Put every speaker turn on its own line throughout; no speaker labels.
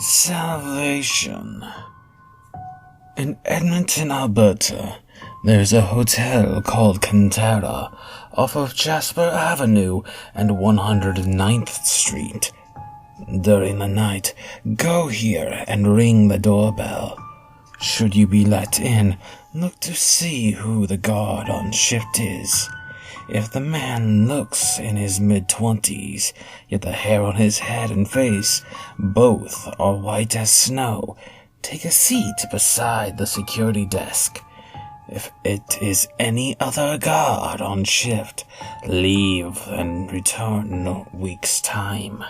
Salvation. In Edmonton, Alberta, there's a hotel called Cantera off of Jasper Avenue and 109th Street. During the night, go here and ring the doorbell. Should you be let in, look to see who the guard on shift is. If the man looks in his mid-20s, yet the hair on his head and face, both are white as snow, take a seat beside the security desk. If it is any other guard on shift, leave and return in a week's time.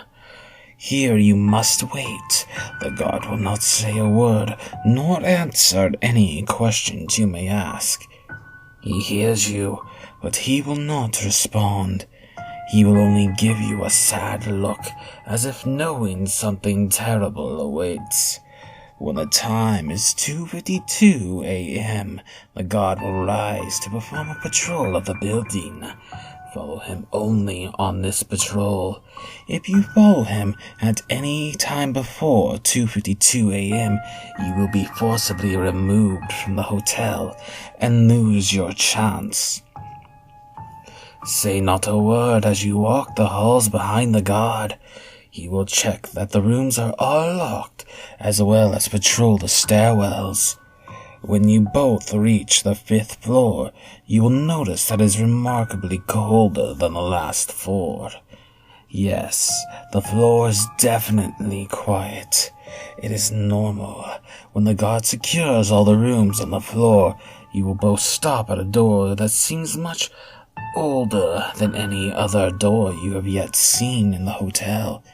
Here you must wait. The guard will not say a word, nor answer any questions you may ask. He hears you, but he will not respond. He will only give you a sad look, as if knowing something terrible awaits. When the time is 2:52 a.m., the guard will rise to perform a patrol of the building. Follow him only on this patrol. If you follow him at any time before 2:52 a.m., you will be forcibly removed from the hotel and lose your chance. Say not a word as you walk the halls behind the guard. He will check that the rooms are all locked, as well as patrol the stairwells. When you both reach the 5th floor, you will notice that it is remarkably colder than the last floor. Yes, the floor is definitely quiet. It is normal. When the guard secures all the rooms on the floor, you will both stop at a door that seems much older than any other door you have yet seen in the hotel.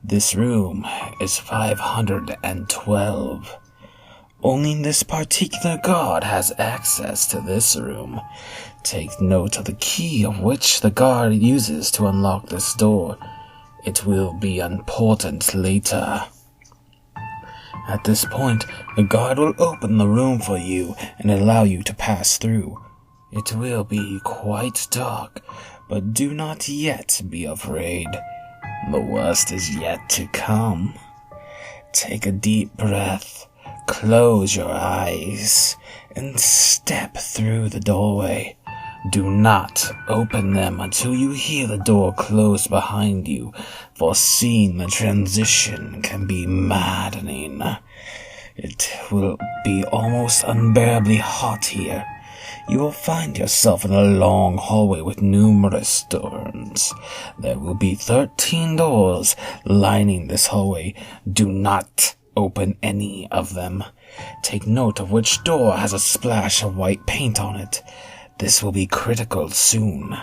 This room is 512. Only this particular guard has access to this room. Take note of the key of which the guard uses to unlock this door. It will be important later. At this point, the guard will open the room for you and allow you to pass through. It will be quite dark, but do not yet be afraid. The worst is yet to come. Take a deep breath. Close your eyes and step through the doorway. Do not open them until you hear the door close behind you, for seeing the transition can be maddening. It will be almost unbearably hot here. You will find yourself in a long hallway with numerous doors. There will be 13 doors lining this hallway. Do not open any of them. Take note of which door has a splash of white paint on it. This will be critical soon.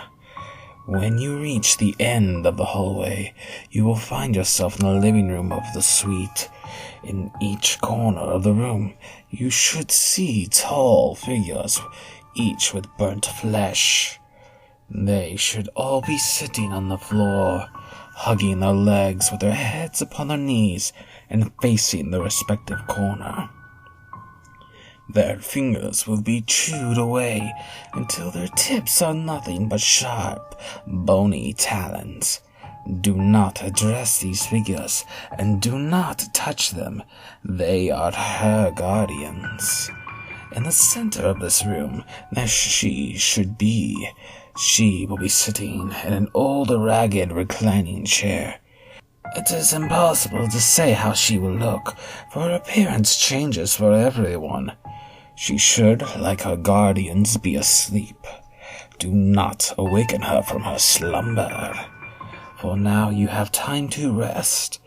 When you reach the end of the hallway, you will find yourself in the living room of the suite. In each corner of the room, you should see tall figures, each with burnt flesh. They should all be sitting on the floor, hugging their legs with their heads upon their knees and facing the respective corner. Their fingers will be chewed away until their tips are nothing but sharp, bony talons. Do not address these figures and do not touch them. They are her guardians. In the center of this room, there she should be. She will be sitting in an old, ragged, reclining chair. It is impossible to say how she will look, for her appearance changes for everyone. She should, like her guardians, be asleep. Do not awaken her from her slumber, for now you have time to rest.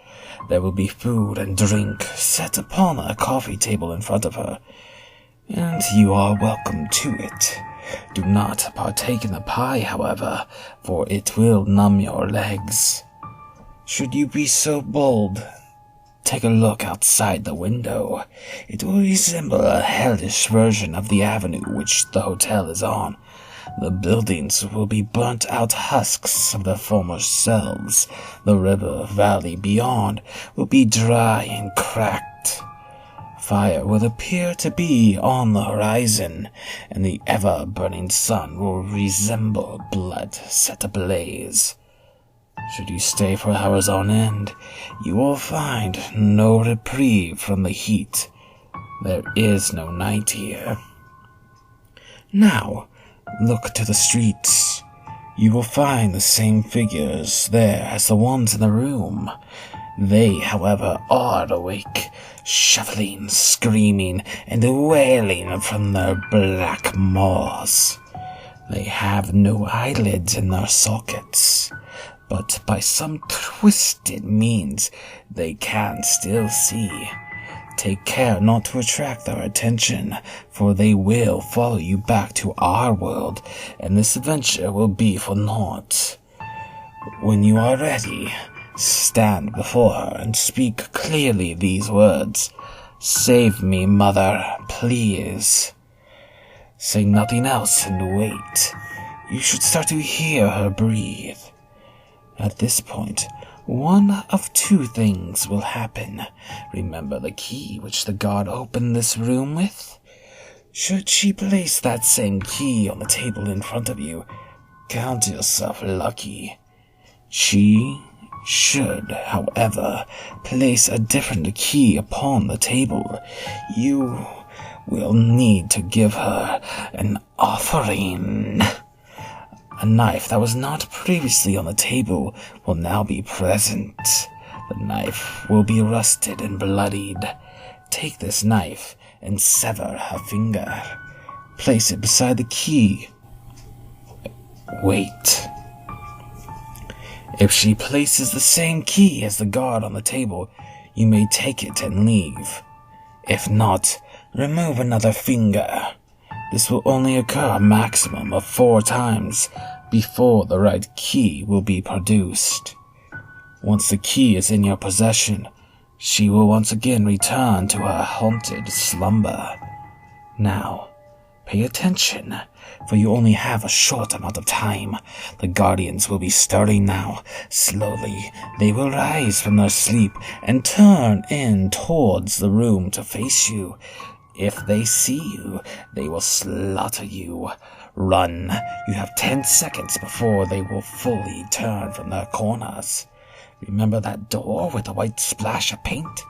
There will be food and drink set upon a coffee table in front of her, and you are welcome to it. Do not partake in the pie, however, for it will numb your legs. Should you be so bold, take a look outside the window. It will resemble a hellish version of the avenue which the hotel is on. The buildings will be burnt out husks of their former selves. The river valley beyond will be dry and cracked. Fire will appear to be on the horizon, and the ever-burning sun will resemble blood set ablaze. Should you stay for hours on end, you will find no reprieve from the heat. There is no night here. Now, look to the streets. You will find the same figures there as the ones in the room. They, however, are awake, shuffling, screaming, and wailing from their black maws. They have no eyelids in their sockets, but by some twisted means they can still see. Take care not to attract their attention, for they will follow you back to our world, and this adventure will be for naught. When you are ready, stand before her and speak clearly these words. "Save me, mother, please." Say nothing else and wait. You should start to hear her breathe. At this point, one of two things will happen. Remember the key which the guard opened this room with? Should she place that same key on the table in front of you, count yourself lucky. She should, however, place a different key upon the table. You will need to give her an offering. A knife that was not previously on the table will now be present. The knife will be rusted and bloodied. Take this knife and sever her finger. Place it beside the key. Wait. If she places the same key as the guard on the table, you may take it and leave. If not, remove another finger. This will only occur a maximum of 4 times before the right key will be produced. Once the key is in your possession, she will once again return to her haunted slumber. Now, pay attention, for you only have a short amount of time. The guardians will be stirring now. Slowly, they will rise from their sleep and turn in towards the room to face you. If they see you, they will slaughter you. Run. You have 10 seconds before they will fully turn from their corners. Remember that door with the white splash of paint?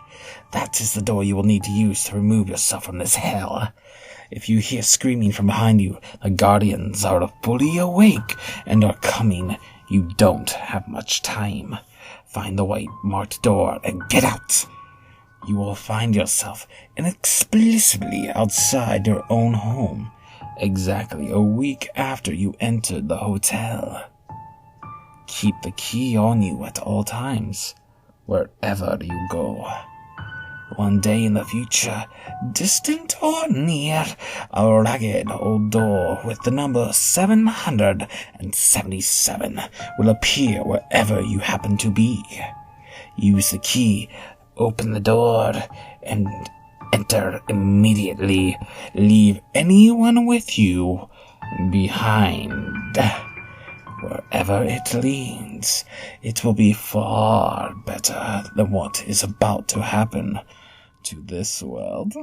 That is the door you will need to use to remove yourself from this hell. If you hear screaming from behind you, the guardians are fully awake and are coming. You don't have much time. Find the white marked door and get out. You will find yourself inexplicably outside your own home, exactly a week after you entered the hotel. Keep the key on you at all times, wherever you go. One day in the future, distant or near, a ragged old door with the number 777 will appear wherever you happen to be. Use the key, open the door, and enter immediately. Leave anyone with you behind. Wherever it leads, it will be far better than what is about to happen to this world.